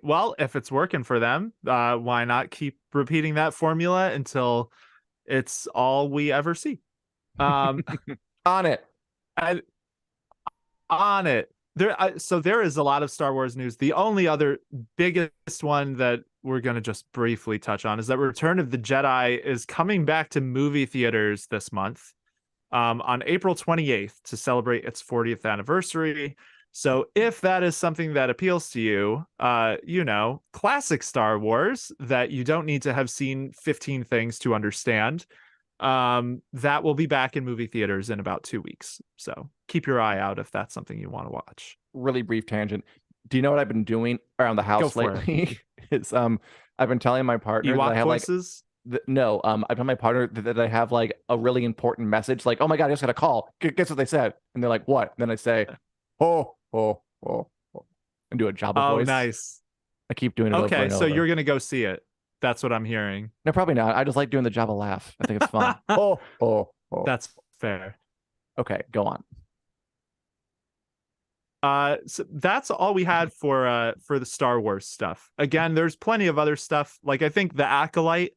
Well, if it's working for them, why not keep repeating that formula until it's all we ever see? On it. On it. So there is a lot of Star Wars news. The only other biggest one that we're going to just briefly touch on is that Return of the Jedi is coming back to movie theaters this month, on April 28th to celebrate its 40th anniversary. So if that is something that appeals to you, classic Star Wars that you don't need to have seen 15 things to understand, that will be back in movie theaters in about 2 weeks. So keep your eye out if that's something you want to watch. Really brief tangent. Do you know what I've been doing around the house lately? It's I've been telling my partner that I have voices? no, I told my partner that I have like a really important message. Like, oh my god, I just got a call. Guess what they said? And they're like, what? And then I say, oh, and do a Jabba voice. Oh, nice. I keep doing it. Okay, over and so over. You're gonna go see it. That's what I'm hearing. No, probably not. I just like doing the Jabba laugh. I think it's fun. oh. That's fair. Okay, go on. So that's all we had for the Star Wars stuff. Again, there's plenty of other stuff. Like I think the Acolyte,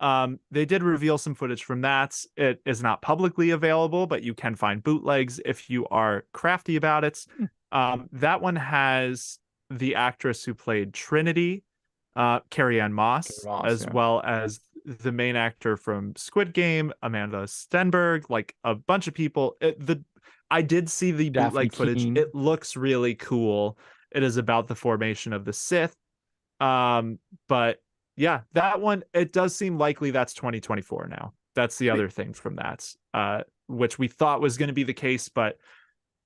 they did reveal some footage from that. It is not publicly available, but you can find bootlegs if you are crafty about it. That one has the actress who played Trinity, Carrie-Anne Moss, as well as the main actor from Squid Game, Amanda Stenberg, like a bunch of people. I did see the bootleg footage. It looks really cool. It is about the formation of the Sith. But yeah, that one, it does seem likely that's 2024 now. That's the other thing from that, which we thought was going to be the case, but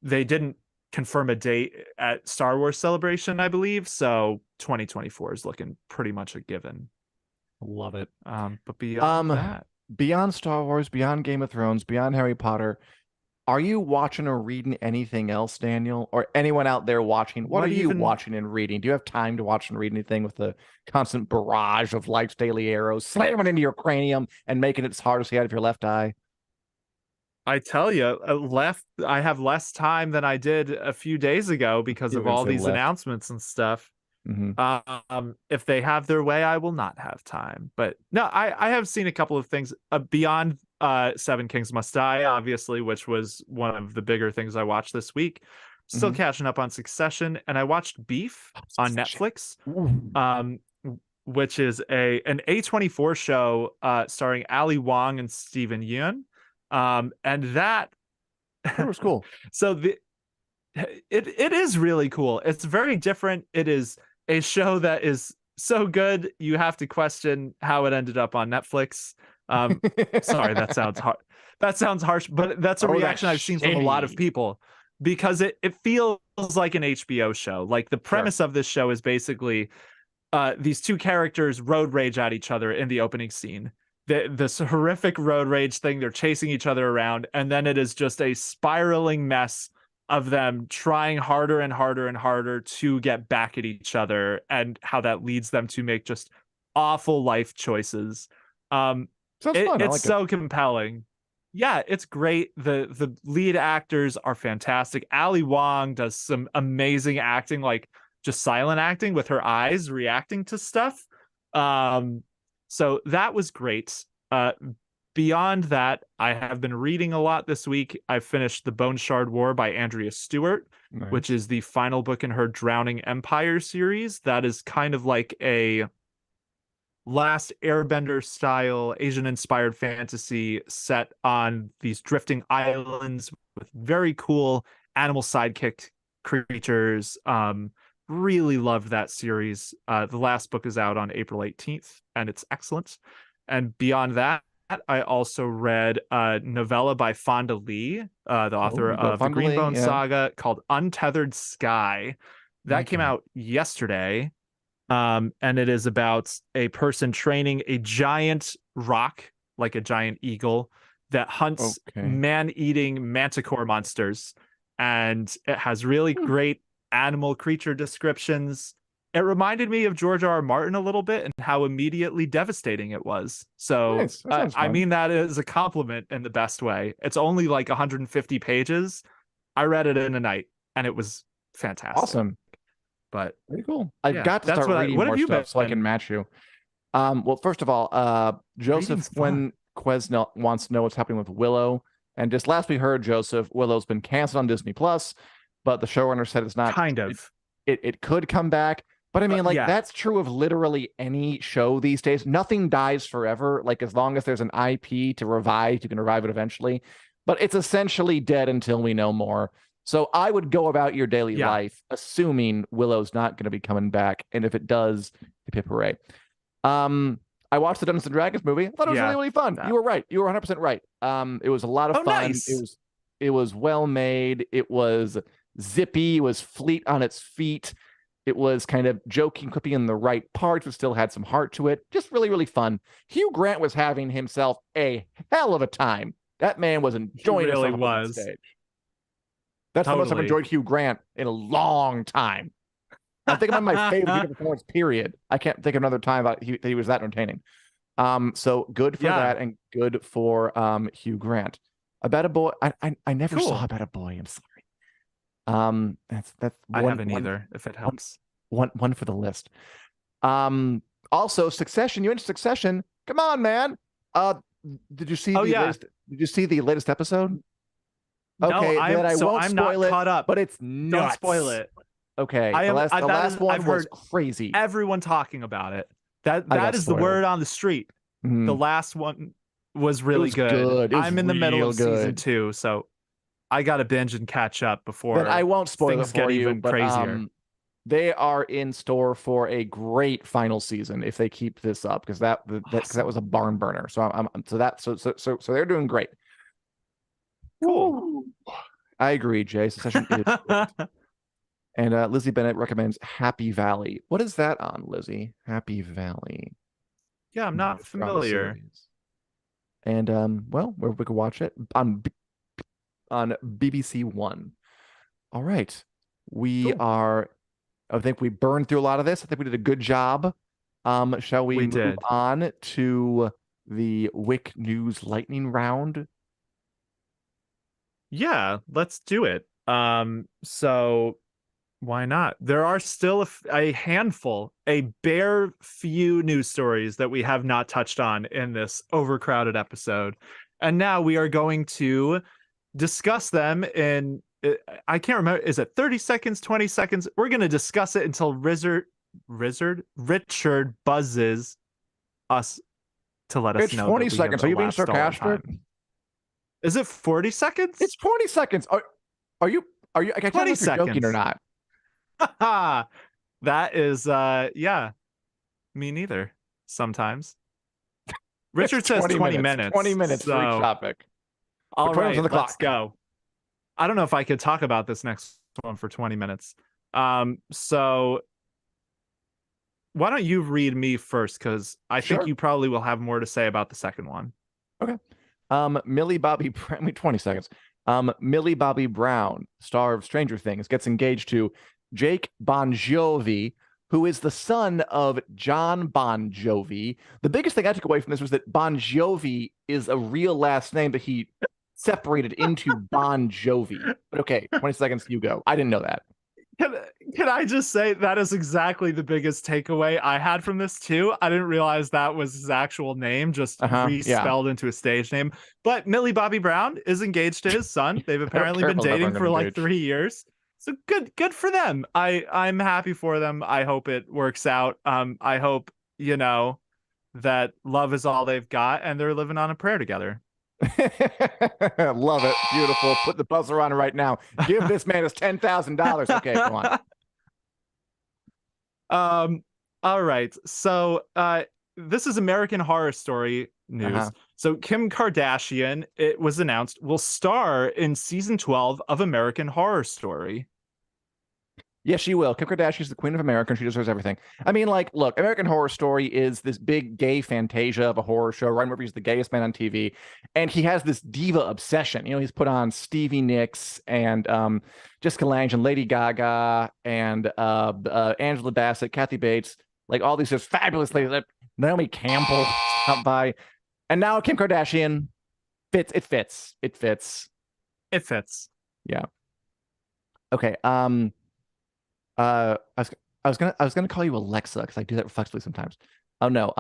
they didn't confirm a date at Star Wars Celebration, I believe. So 2024 is looking pretty much a given. Love it. But beyond that, beyond Star Wars, beyond Game of Thrones, beyond Harry Potter, are you watching or reading anything else, Daniel? Or anyone out there watching? What are you watching and reading? Do you have time to watch and read anything with the constant barrage of life's daily arrows slamming into your cranium and making it as hard to see out of your left eye? I tell you, I have less time than I did a few days ago because of all these announcements and stuff. Mm-hmm. If they have their way, I will not have time. But no, I have seen a couple of things beyond Seven Kings Must Die, obviously, which was one of the bigger things I watched this week. Still catching up on Succession, and I watched Beef on Netflix, which is an A24 show starring Ali Wong and Steven Yeun. And that was cool. So it is really cool. It's very different. It is a show that is so good you have to question how it ended up on Netflix. Sorry, that sounds hard. That sounds harsh, but that's a reaction I've seen from a lot of people because it feels like an HBO show. Like the premise of this show is basically these two characters road rage at each other in the opening scene. This horrific road rage thing, they're chasing each other around, and then it is just a spiraling mess of them trying harder and harder and harder to get back at each other, and how that leads them to make just awful life choices. It's so compelling. Yeah, it's great. The lead actors are fantastic. Ali Wong does some amazing acting, like just silent acting with her eyes reacting to stuff. So that was great. Beyond that, I have been reading a lot this week. I finished The Bone Shard War by Andrea Stewart, which is the final book in her Drowning Empire series. That is kind of like a Last Airbender style Asian-inspired fantasy set on these drifting islands with very cool animal sidekick creatures. Really loved that series. The last book is out on April 18th, and it's excellent. And beyond that, I also read a novella by Fonda Lee, the author of the Greenbone Saga, called Untethered Sky. That came out yesterday. And it is about a person training a giant rock, like a giant eagle, that hunts man-eating manticore monsters. And it has really great animal creature descriptions. It reminded me of George R.R. Martin a little bit and how immediately devastating it was. So nice. I mean that as a compliment in the best way. It's only like 150 pages. I read it in a night and it was fantastic. Awesome. But very cool. I've got to start reading more stuff so I can match you. Well, first of all, Joseph, when Quesnel wants to know what's happening with Willow, and just last we heard, Joseph, Willow's been canceled on Disney Plus. but the showrunner said it's not. Kind of. It could come back. But I mean, like, yeah. that's true of literally any show these days. Nothing dies forever. Like, as long as there's an IP to revive, you can revive it eventually. But it's essentially dead until we know more. So I would go about your daily life assuming Willow's not going to be coming back. And if it does, hip hooray. I watched the Dungeons and Dragons movie. I thought it was really, really fun. You were right. You were 100% right. It was a lot of fun. Nice. It was well made. It was zippy. It was fleet on its feet. It was kind of joking, quippy in the right parts, but still had some heart to it. Just really, really fun. Hugh Grant was having himself a hell of a time. That man was enjoying himself on stage. That's the most I've enjoyed Hugh Grant in a long time. I think I'm my favorite performance, period. I can't think of another time that he was that entertaining. So good for that, and good for Hugh Grant. About a Boy. I never saw About a Boy. I'm sorry. That's I haven't either, if it helps. One for the list. Also Succession. You into Succession? Come on, man. Did you see latest, did you see the latest episode? Okay, no, I'm not caught up, but it's nuts. Don't spoil it. Okay, the last one was crazy. Everyone talking about it. That is the word on the street. Mm-hmm. The last one was really good. I'm in the middle of season 2, so I got to binge and catch up before. But I won't spoil it for you. Even crazier. They are in store for a great final season if they keep this up, because that was a barn burner. So so they're doing great. Cool. I agree, Jay. Succession is great. And Lizzie Bennett recommends Happy Valley. What is that on, Lizzie? Happy Valley. Yeah, I'm not familiar. And well, we could watch it on BBC One. All right, I think we burned through a lot of this. I think we did a good job. Shall we move on to the Wick News lightning round? Yeah, let's do it. So why not? There are still a handful, a bare few news stories that we have not touched on in this overcrowded episode. And now we are going to discuss them in, I can't remember, is it 30 seconds, 20 seconds? We're going to discuss it until Richard buzzes us to let us know. 20 seconds. Are you being sarcastic? Is it 40 seconds? It's 40 seconds. Are you? I can't tell if you're joking or not. That is, yeah, me neither. Sometimes. Richard says 20 minutes. 20 minutes for each topic. All right, let's go. I don't know if I could talk about this next one for 20 minutes. So why don't you read me first? Because I think you probably will have more to say about the second one. Okay. Millie Bobby, 20 seconds. Millie Bobby Brown, star of Stranger Things, gets engaged to Jake Bon Jovi, who is the son of John Bon Jovi. The biggest thing I took away from this was that Bon Jovi is a real last name that he separated into Bon Jovi. But okay, 20 seconds, you go. I didn't know that. Can I just say that is exactly the biggest takeaway I had from this too? I didn't realize that was his actual name, just respelled into a stage name. But Millie Bobby Brown is engaged to his son. They've apparently been dating for like 3 years. So good for them. I'm happy for them. I hope it works out. I hope, that love is all they've got and they're living on a prayer together. Love it. Beautiful. Put the buzzer on right now. Give this man his $10,000. Okay, come on. All right. So this is American Horror Story news. So Kim Kardashian, it was announced, will star in season 12 of American Horror Story. Yes, she will. Kim Kardashian is the queen of America, and she deserves everything. I mean, like, look, American Horror Story is this big gay fantasia of a horror show. Ryan Murphy's the gayest man on TV, and he has this diva obsession. He's put on Stevie Nicks and Jessica Lange and Lady Gaga and Angela Bassett, Kathy Bates, like all these just fabulous ladies. Like Naomi Campbell stopped by, and now Kim Kardashian fits. It fits. Yeah. Okay. I was gonna call you Alexa because I do that reflexively sometimes. Oh no,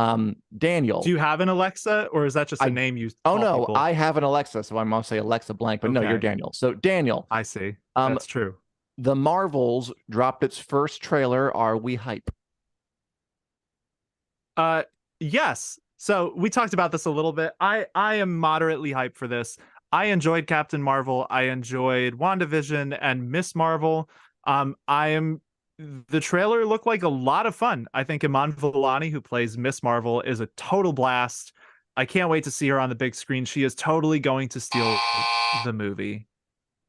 Daniel. Do you have an Alexa, or is that just a name you? Oh no, people? I have an Alexa, so I must say Alexa blank. But no, you're Daniel. So Daniel, I see. That's true. The Marvels dropped its first trailer. Are we hype? Yes. So we talked about this a little bit. I am moderately hyped for this. I enjoyed Captain Marvel. I enjoyed WandaVision and Miss Marvel. I am The trailer looked like a lot of fun. I think Iman Vellani, who plays Miss Marvel, is a total blast. I can't wait to see her on the big screen. She is totally going to steal the movie.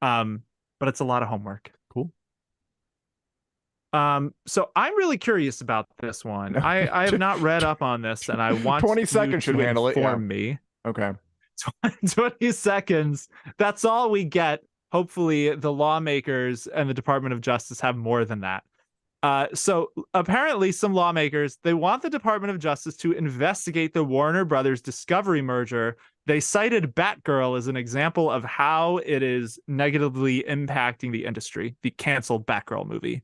But it's a lot of homework. Cool. So I'm really curious about this one. I have not read up on this, and I want 20 seconds should handle it. Inform me. Okay. 20 seconds. That's all we get. Hopefully, the lawmakers and the Department of Justice have more than that. So apparently, some lawmakers, they want the Department of Justice to investigate the Warner Brothers Discovery merger. They cited Batgirl as an example of how it is negatively impacting the industry, the canceled Batgirl movie.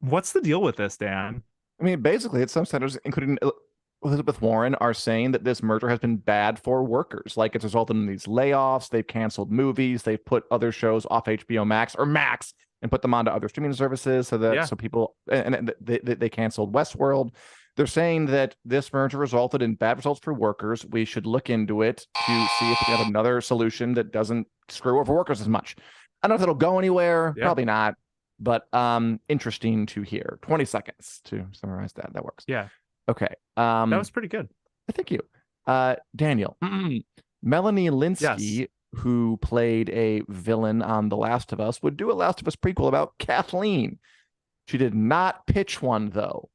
What's the deal with this, Dan? I mean, basically, it's some senators, including Elizabeth Warren, are saying that this merger has been bad for workers. Like, it's resulted in these layoffs. They've canceled movies. They've put other shows off HBO Max or Max and put them onto other streaming services so that so people and they canceled Westworld. They're saying that this merger resulted in bad results for workers. We should look into it to see if we have another solution that doesn't screw over workers as much. I don't know if it'll go anywhere. Probably not. But interesting to hear. 20 seconds to summarize that. That works. Yeah. Okay. That was pretty good. Thank you. Daniel. Melanie Linsky, who played a villain on The Last of Us, would do a Last of Us prequel about Kathleen. She did not pitch one, though.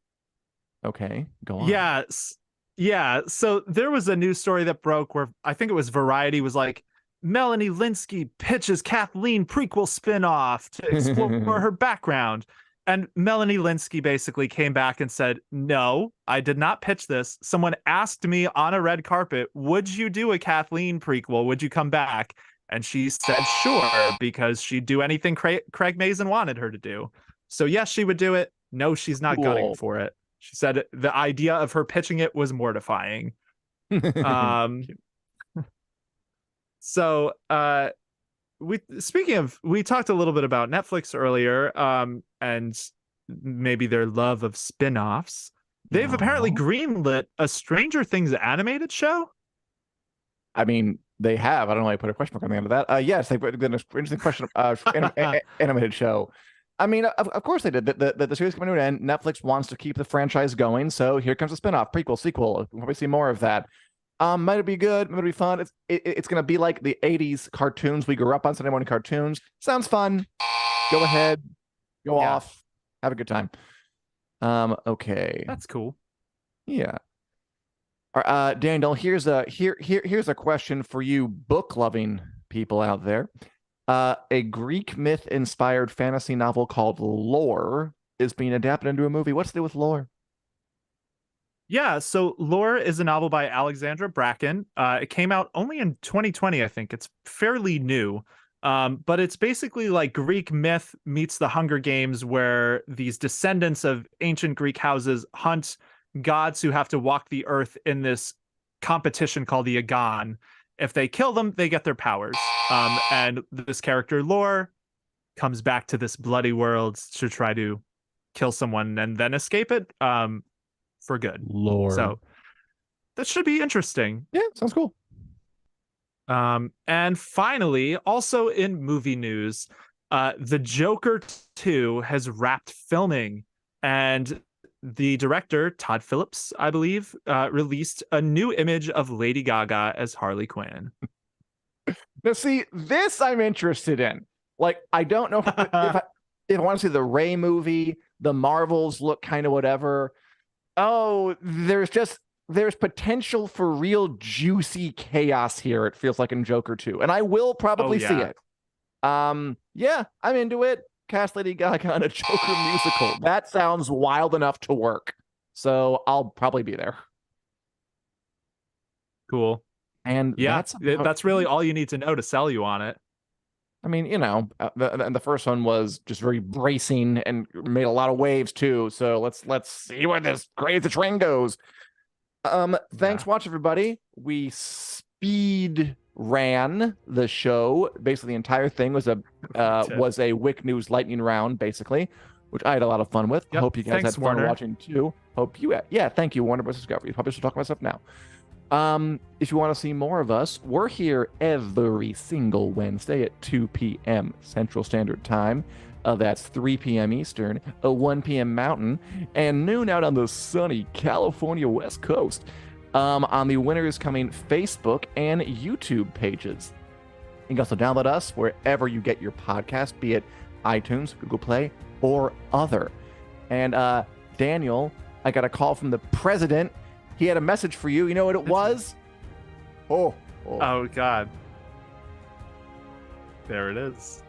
Okay, go on. Yes. Yeah. So there was a news story that broke where I think it was Variety was like, Melanie Linsky pitches Kathleen prequel spinoff to explore her background. And Melanie Linsky basically came back and said, no, I did not pitch this. Someone asked me on a red carpet, would you do a Kathleen prequel? Would you come back? And she said, sure, because she'd do anything Craig Mazin wanted her to do. So yes, she would do it. No, she's not gunning for it. She said the idea of her pitching it was mortifying. So we talked a little bit about Netflix earlier, and maybe their love of spin-offs. They've apparently greenlit a Stranger Things animated show. I mean, they have. I don't know why I put a question mark on the end of that. Yes, they've got an interesting question. Animated show. I mean, of course they did. The series coming to an end. Netflix wants to keep the franchise going, so here comes a spin-off, prequel, sequel. We'll probably see more of that. Might it be good? Might it be fun? It's gonna be like the 80s cartoons we grew up on, Sunday morning cartoons. Sounds fun. Go ahead, go off, have a good time. Okay. That's cool. Yeah. Daniel, here's a question for you book-loving people out there. A Greek myth-inspired fantasy novel called Lore is being adapted into a movie. What's the deal with Lore? Yeah, so Lore is a novel by Alexandra Bracken. It came out only in 2020, I think. It's fairly new. But it's basically like Greek myth meets the Hunger Games, where these descendants of ancient Greek houses hunt gods who have to walk the earth in this competition called the Agon. If they kill them, they get their powers. And this character, Lore, comes back to this bloody world to try to kill someone and then escape it. For good. Lore. So that should be interesting. Yeah, sounds cool. And finally, also in movie news, The Joker 2 has wrapped filming, and the director, Todd Phillips, I believe, released a new image of Lady Gaga as Harley Quinn. Now, see, this I'm interested in. Like, I don't know if I want to see the Ray movie, the Marvels look kind of whatever. Oh, there's potential for real juicy chaos here, it feels like, in Joker 2. And I will probably see it. Yeah, I'm into it. Cast Lady Gaga in a Joker musical. That sounds wild enough to work. So I'll probably be there. Cool. And yeah, that's really all you need to know to sell you on it. I mean, you know, the first one was just very bracing and made a lot of waves too. So let's see where this crazy train goes. Thanks, watch everybody. We speed ran the show. Basically, the entire thing was a Wick News lightning round, basically, which I had a lot of fun with. Yep. Hope you guys Thanks, had fun Warner. watching too. Hope you, yeah, thank you, Warner Bros. Discovery. Probably should talk about stuff now. If you want to see more of us, we're here every single Wednesday at 2 p.m. Central Standard Time. That's 3 p.m. Eastern, 1 p.m. Mountain, and noon out on the sunny California West Coast. On the Winter is Coming Facebook and YouTube pages. You can also download us wherever you get your podcast, be it iTunes, Google Play, or other. And Daniel, I got a call from the president. He had a message for you. You know what it was? Oh God. There it is.